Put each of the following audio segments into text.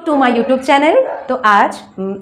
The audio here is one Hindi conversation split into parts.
To my YouTube channel. तो आज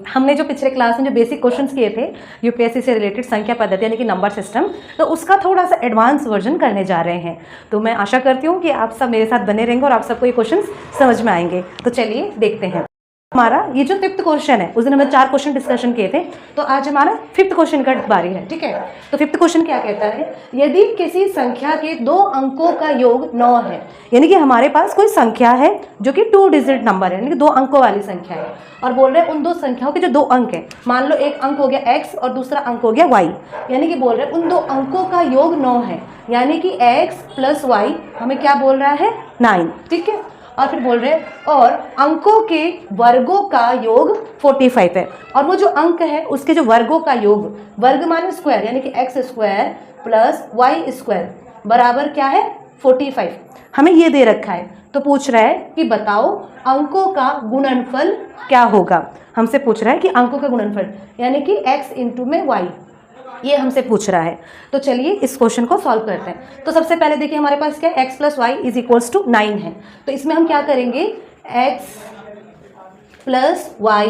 हमने जो पिछले क्लास में जो बेसिक क्वेश्चंस किए थे यूपीएससी से रिलेटेड संख्या पद्धति यानी कि नंबर सिस्टम, तो उसका थोड़ा सा एडवांस वर्जन करने जा रहे हैं। तो मैं आशा करती हूँ कि आप सब मेरे साथ बने रहेंगे और आप सबको ये क्वेश्चंस समझ में आएंगे। तो चलिए देखते हैं। हमारा ये जो 5th क्वेश्चन है, उस दिन हमने 4 क्वेश्चन डिस्कशन किए थे, तो आज हमारा 5th क्वेश्चन का बारी है। ठीक है, तो 5th क्वेश्चन क्या कहता है, यदि किसी संख्या के 2 अंकों का योग 9 है, यानी कि हमारे पास कोई संख्या है जो कि 2 डिजिट नंबर है, यानी कि 2 अंकों वाली संख्या है, और बोल रहे हैं उन 2 संख्याओं के जो 2 अंक है, मान लो एक अंक हो गया x और दूसरा अंक हो गया y, यानी कि बोल रहे हैं उन 2 अंकों का योग 9 है, यानी कि x + y हमें क्या बोल रहा है 9। ठीक है, और फिर बोल रहे हैं और अंकों के वर्गों का योग 45 है, और वो जो अंक है उसके जो वर्गों का योग, वर्ग माने स्क्वायर, यानी कि x² + y² बराबर क्या है 45, हमें ये दे रखा है। तो पूछ रहा है कि बताओ अंकों का गुणनफल क्या होगा। हमसे पूछ रहा है कि अंकों का गुणनफल यानी कि x इंटू में y, ये हमसे पूछ रहा है। तो चलिए इस क्वेश्चन को सॉल्व करते हैं। तो सबसे पहले देखिए हमारे पास क्या है, x + y = 9 है। तो इसमें हम क्या करेंगे, x + y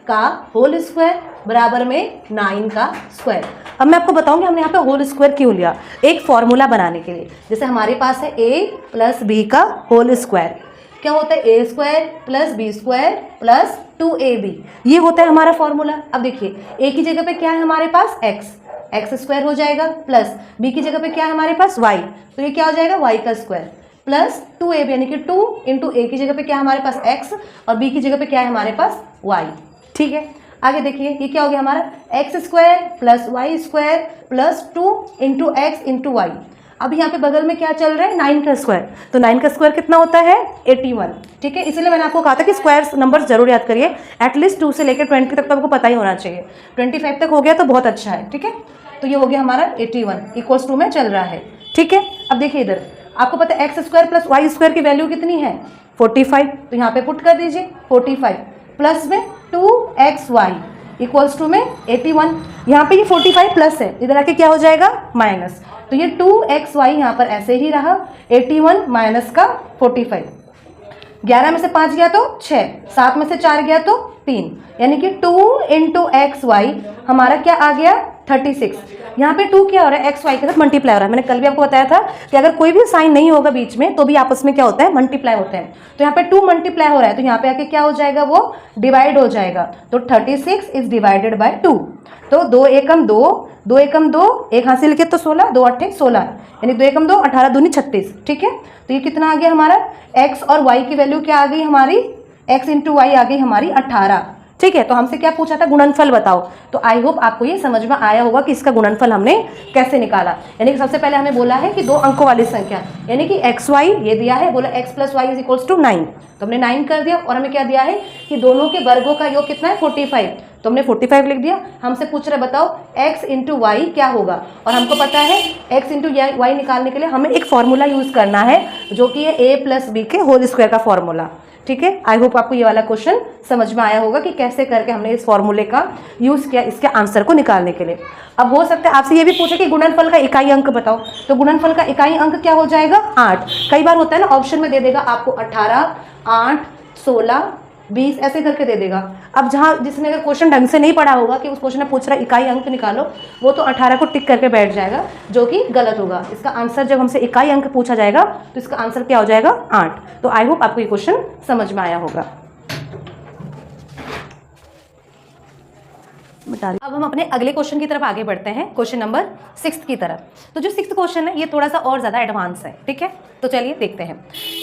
का होल स्क्वायर बराबर में 9 का स्क्वायर। अब मैं आपको बताऊंगी हमने यहाँ पे होल स्क्वायर क्यों लिया, एक फॉर्मूला बनाने के लिए। जैसे हमारे पास है a + b का होल स्क्वायर, क्या होता है a² + b² + 2ab, ये होता है हमारा फॉर्मूला। अब देखिए a की जगह पे क्या है हमारे पास x² हो जाएगा, प्लस b की जगह पे क्या है हमारे पास y, तो ये क्या हो जाएगा y² प्लस 2ab, यानी कि 2 इंटू a की जगह पे क्या है हमारे पास x और b की जगह पे क्या है हमारे पास y। ठीक है, आगे देखिए ये क्या हो गया हमारा x² + y² + 2 into x into y। अब यहाँ पे बगल में क्या चल रहा है 9 का स्क्वायर, तो 9 का स्क्वायर कितना होता है 81। ठीक है, इसीलिए मैंने आपको कहा था कि स्क्वायर नंबर जरूर याद करिए, एटलीस्ट 2 से लेकर 20 तक तो आपको पता ही होना चाहिए। 25 तक हो गया तो बहुत अच्छा है। ठीक है, तो ये हो गया हमारा 81 = 2 में चल रहा है। ठीक है, अब देखिए इधर आपको पता है x² + y² की वैल्यू कितनी है 45, तो यहाँ पे पुट कर दीजिए 45 प्लस में 2xy = में 81। यहाँ पे ये 45 प्लस है, इधर आके क्या हो जाएगा माइनस, तो ये 2xy यहाँ पर ऐसे ही रहा, 81 माइनस का 45, 11 में से 5 गया तो 6, 7 में से 4 गया तो 3, यानी कि 2 इंटू xy हमारा क्या आ गया 36। यहाँ पे 2 क्या हो रहा है xy के साथ मल्टीप्लाई हो रहा है। मैंने कल भी आपको बताया था कि अगर कोई भी साइन नहीं होगा बीच में तो भी आपस में क्या होता है मल्टीप्लाई होते हैं। तो यहाँ पे 2 मल्टीप्लाई हो रहा है, तो यहाँ पे आके क्या हो जाएगा वो डिवाइड हो जाएगा, तो 36 इज डिवाइडेड बाय 2। तो 2 एकम 2, 2 एकम 2, एक हाथ से लिखे तो 16, 2 8 16, यानी 2 एकम 2, 18 दूनी 36। ठीक है, तो ये कितना आ गया हमारा x और y की वैल्यू क्या आ गई हमारी, x इंटू वाई आ गई हमारी 18। ठीक है, तो हमसे क्या पूछा था गुणनफल बताओ। तो आई होप आपको ये समझ में आया होगा कि इसका गुणनफल हमने कैसे निकाला। यानी कि सबसे पहले हमें बोला है कि 2 अंकों वाली संख्या, यानी कि xy ये दिया है, बोला x + y = 9, तो हमने 9 कर दिया, और हमें क्या दिया है कि दोनों के वर्गों का योग कितना है 45, तो हमने 45 लिख दिया। हमसे पूछ रहे बताओ x इंटू वाई क्या होगा, और हमको पता है x इंटू वाई निकालने के लिए हमें एक फॉर्मूला यूज करना है जो कि है a + b के होल स्क्वायर का फॉर्मूला। ठीक है, आई होप आपको ये वाला क्वेश्चन समझ में आया होगा कि कैसे करके हमने इस फॉर्मूले का यूज किया इसके आंसर को निकालने के लिए। अब हो सकता है आपसे ये भी पूछे कि गुणनफल का इकाई अंक बताओ, तो गुणनफल का इकाई अंक क्या हो जाएगा 8। कई बार होता है ना ऑप्शन में दे देगा आपको 18, 8, 16, 20 ऐसे करके दे देगा। अब जहाँ जिसने अगर क्वेश्चन ढंग से नहीं पढ़ा होगा कि उस क्वेश्चन में पूछ रहा इकाई अंक निकालो, वो तो 18 को टिक करके बैठ जाएगा, जो कि गलत होगा। इसका आंसर जब हमसे इकाई अंक पूछा जाएगा तो इसका आंसर क्या हो जाएगा 8। तो आई होप आपको ये क्वेश्चन समझ में आया होगा। अब हम अपने अगले क्वेश्चन की तरफ आगे बढ़ते हैं, क्वेश्चन नंबर 6 की तरफ। तो जो 6th क्वेश्चन है ये थोड़ा सा और ज़्यादा एडवांस है। ठीक है, तो चलिए देखते हैं।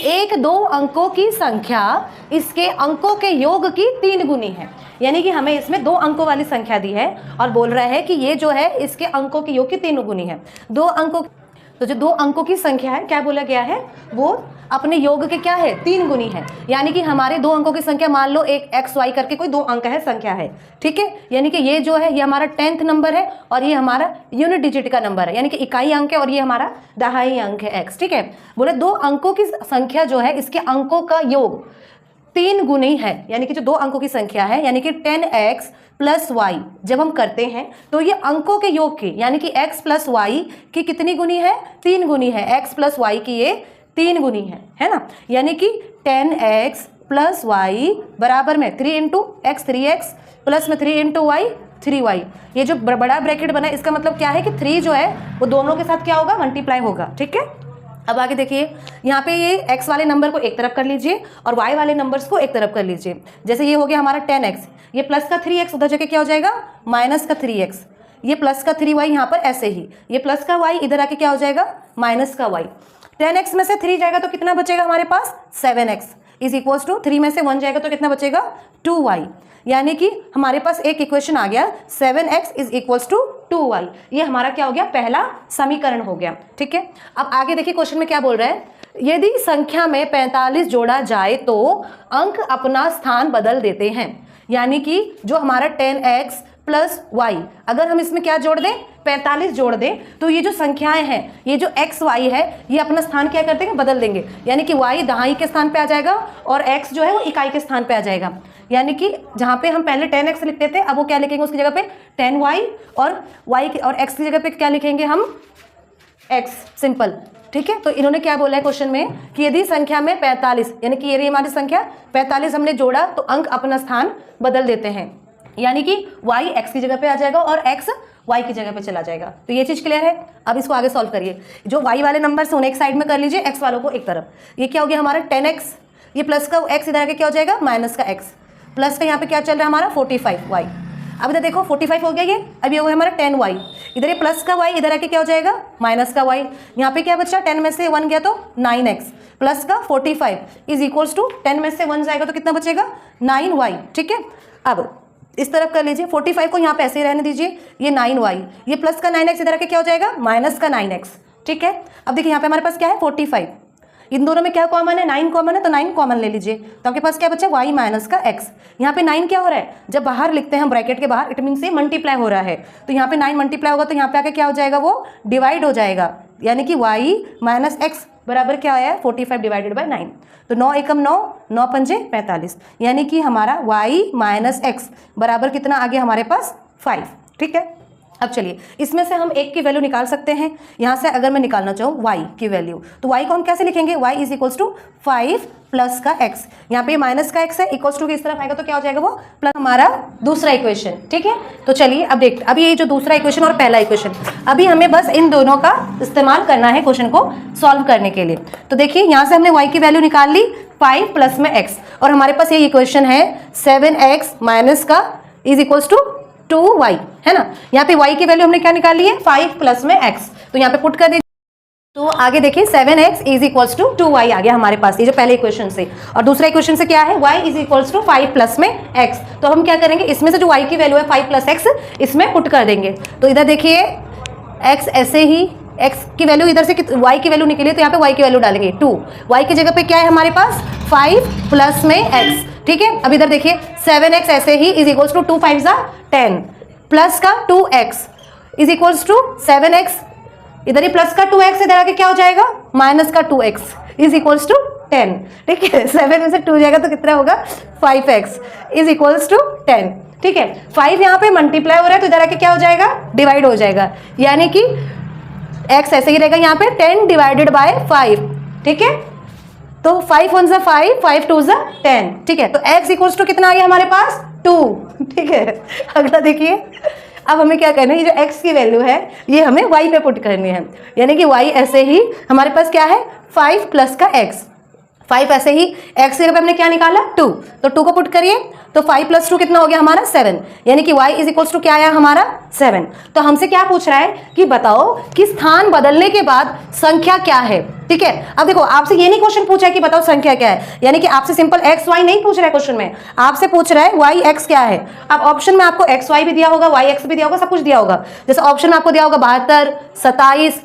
एक 2 अंकों की संख्या इसके अंकों के योग की 3 गुनी है, यानी कि हमें इसमें 2 अंकों वाली संख्या दी है और बोल रहा है कि ये जो है इसके अंकों के योग की 3 गुनी है। 2 अंकों, तो जो 2 अंकों की संख्या है क्या बोला गया है, वो अपने योग के क्या है 3 गुनी है, यानी कि हमारे 2 अंकों की संख्या, मान लो एक xy करके कोई 2 अंक है संख्या है। ठीक है, यानी कि ये जो है ये हमारा 10th नंबर है और ये हमारा यूनिट डिजिट का नंबर है, यानी कि इकाई अंक है, और ये हमारा दहाई अंक है x। ठीक है, बोले 2 अंकों की संख्या जो है इसके अंकों का योग 3 गुनी है, यानी कि जो 2 अंकों की संख्या है यानी कि 10x + y जब हम करते हैं तो ये अंकों के योग की, यानी कि x + y की कितनी गुनी है 3 गुनी है, x + y की ये 3 गुनी है ना, यानी कि 10x प्लस वाई बराबर में 3 इंटू एक्स 3x प्लस में 3 इंटू वाई 3y। ये जो बड़ा ब्रैकेट बना है इसका मतलब क्या है कि 3 जो है वो दोनों के साथ क्या होगा, मल्टीप्लाई होगा। ठीक है, अब आगे देखिए, यहाँ पे ये x वाले नंबर को एक तरफ कर लीजिए और y वाले नंबर्स को एक तरफ कर लीजिए। जैसे ये हो गया हमारा 10x, ये प्लस का 3x उधर जगह क्या हो जाएगा, माइनस का 3x, ये प्लस का 3y यहाँ पर ऐसे ही, ये प्लस का y इधर आके क्या हो जाएगा, माइनस का y। 10x में से 3 जाएगा तो कितना बचेगा हमारे पास, 7x इज इक्वल्स टू 3 में से 1 जाएगा तो कितना बचेगा, 2y। यानी कि हमारे पास एक इक्वेशन आ गया, 7x is equals to 2y। ये हमारा क्या हो गया, पहला समीकरण हो गया। ठीक है, अब आगे देखिए क्वेश्चन में क्या बोल रहा है, यदि संख्या में 45 जोड़ा जाए तो अंक अपना स्थान बदल देते हैं। यानी कि जो हमारा 10x प्लस वाई, अगर हम इसमें क्या जोड़ दें, 45 जोड़ दें, तो ये जो संख्याएं हैं, ये जो x y है, ये अपना स्थान क्या कर देंगे, बदल देंगे। यानी कि y दहाई के स्थान पे आ जाएगा और x जो है वो इकाई के स्थान पे आ जाएगा। यानी कि जहाँ पे हम पहले 10x लिखते थे, अब वो क्या लिखेंगे उसकी जगह पे 10y, और y और x की जगह पे क्या लिखेंगे हम, x सिंपल। ठीक है, तो इन्होंने क्या बोला है क्वेश्चन में कि यदि संख्या में 45, यानी कि ये हमारी संख्या 45 हमने जोड़ा तो अंक अपना स्थान बदल देते हैं। यानी कि y x की जगह पे आ जाएगा और x y की जगह पे चला जाएगा। तो ये चीज क्लियर है। अब इसको आगे सॉल्व करिए, जो y वाले नंबर से उन्हें एक साइड में कर लीजिए, x वालों को एक तरफ। ये क्या हो गया हमारा 10x, ये प्लस का x इधर आके क्या हो जाएगा, माइनस का x, प्लस का यहाँ पे क्या चल रहा है हमारा 45y। अब इधर देखो 45 हो गया ये, अब ये हो गया हमारा 10y, इधर ये प्लस का y इधर आके क्या हो जाएगा, माइनस का y। यहाँ पे क्या बचा, 10 में से 1 गया तो 9x प्लस का 45 इज इक्वल्स टू 10 में से 1 जाएगा तो कितना बचेगा, 9y। ठीक है, अब इस तरफ कर लीजिए, 45 को यहाँ पे ऐसे ही रहने दीजिए, ये 9y, ये प्लस का 9x इधर आके क्या हो जाएगा, माइनस का 9x। ठीक है, अब देखिए यहाँ पे हमारे पास क्या है 45, इन दोनों में क्या कॉमन है, 9 कॉमन है, तो 9 कॉमन ले लीजिए, तो आपके पास क्या बचा, y माइनस का x। यहाँ पे 9 क्या हो रहा है, जब बाहर लिखते हैं हम ब्रैकेट के बाहर, इट मीन से मल्टीप्लाई हो रहा है, तो यहाँ पे 9 मल्टीप्लाई होगा तो यहाँ पे आके क्या हो जाएगा, वो डिवाइड हो जाएगा। यानी कि y माइनस x बराबर क्या आया है, 45 डिवाइडेड बाई 9, तो 9 एकम 9, 9 पंजे 45, यानी कि हमारा y माइनस एक्स बराबर कितना आ गया हमारे पास, 5। ठीक है, अब चलिए इसमें से हम एक की वैल्यू निकाल सकते हैं। यहाँ से अगर मैं निकालना चाहूँ y की वैल्यू, तो y को हम कैसे लिखेंगे, y is equals to 5 plus का x, यहाँ पे माइनस का x है, इक्वल्स टू की इस तरफ आएगा तो क्या हो जाएगा, वो प्लस हमारा दूसरा इक्वेशन। ठीक है, तो चलिए अब देखते, अभी ये जो दूसरा इक्वेशन और पहला इक्वेशन, अभी हमें बस इन दोनों का इस्तेमाल करना है क्वेश्चन को सॉल्व करने के लिए। तो देखिए यहाँ से हमने y की वैल्यू निकाल ली 5 प्लस में x, और हमारे पास ये इक्वेशन है 7x माइनस का इज इक्वल्स टू 2y, है ना। यहाँ पे y की वैल्यू हमने क्या निकाली है, 5 प्लस में x, तो यहाँ पे पुट कर दीजिए। तो आगे देखिए 7x is equals to 2y आ गया हमारे पास, ये जो पहले इक्वेशन से, और दूसरा इक्वेशन से क्या है, y is equals to 5 plus में x। तो हम क्या करेंगे, इसमें से जो y की वैल्यू है 5 प्लस x, इसमें पुट कर देंगे। तो इधर देखिए x ऐसे ही, x की वैल्यू इधर से y की वैल्यू निकली, तो यहाँ पे y की वैल्यू डालेंगे 2, y की जगह पे क्या है हमारे पास 5 प्लस में x। ठीक है, अब इधर देखिए 7x ऐसे ही इज इक्वल्स टू 2 5 10 प्लस का 2x is equals to 7x, इधर ही प्लस का 2x इधर आके क्या हो जाएगा, माइनस का 2x इज इक्वल्स टू 10। ठीक है, 7 में से 2 जाएगा तो कितना होगा, 5x इज इक्वल्स टू 10। ठीक है, 5 यहाँ पे मल्टीप्लाई हो रहा है तो इधर आके क्या हो जाएगा, डिवाइड हो जाएगा, यानी कि x ऐसे ही रहेगा यहाँ पे 10 डिवाइडेड बाय 5। ठीक है, तो 5 1 ज़ा 5, 5 2 ज़ा 10। ठीक है, तो x इक्वल्स टू कितना आ गया हमारे पास, 2। ठीक है, अगला देखिए, अब हमें क्या करना है, ये जो x की वैल्यू है ये हमें y पे पुट करनी है, यानी कि y ऐसे ही हमारे पास क्या है 5 प्लस का x, 5 ऐसे ही x की जगह पे हमने क्या निकाला 2, तो 2 को पुट करिए, तो 5 प्लस 2 कितना हो गया हमारा 7, यानी कि y इज इक्वल्स टू क्या आया हमारा 7। तो हमसे क्या पूछ रहा है कि बताओ कि स्थान बदलने के बाद संख्या क्या है। ठीक है, अब देखो आपसे ये नहीं क्वेश्चन पूछा है कि बताओ संख्या क्या है, यानी कि आपसे सिंपल x y नहीं पूछ रहा है क्वेश्चन में, आपसे पूछ रहा है y x क्या है। अब ऑप्शन में आपको x y भी दिया होगा, y x भी दिया होगा, सब कुछ दिया होगा। जैसे ऑप्शन में आपको दिया होगा 72, 27,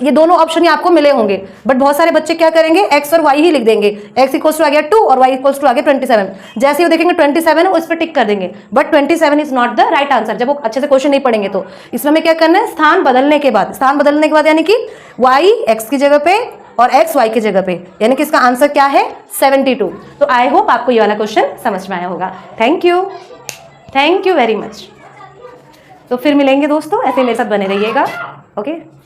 ये दोनों ऑप्शन ही आपको मिले होंगे, बट बहुत सारे बच्चे क्या करेंगे, x और y ही लिख देंगे, x इक्वल्स टू आ गया 2 और y इक्वल्स टू आ गया 27। जैसे ही देखेंगे 27 है उस पर टिक कर देंगे, but 27 is not the right answer, जब वो अच्छे से क्वेश्चन नहीं पढ़ेंगे तो। इसमें हमें क्या करना है, स्थान बदलने के बाद, स्थान बदलने के बाद यानी कि y x की जगह पे और x y की जगह पे, यानी कि इसका आंसर क्या है 72। तो आई होप आपको ये वाला क्वेश्चन समझ में आया होगा। Thank you very much. तो फिर मिलेंगे दोस्तों, ऐसे मेरे साथ बने रहिएगा। ओके।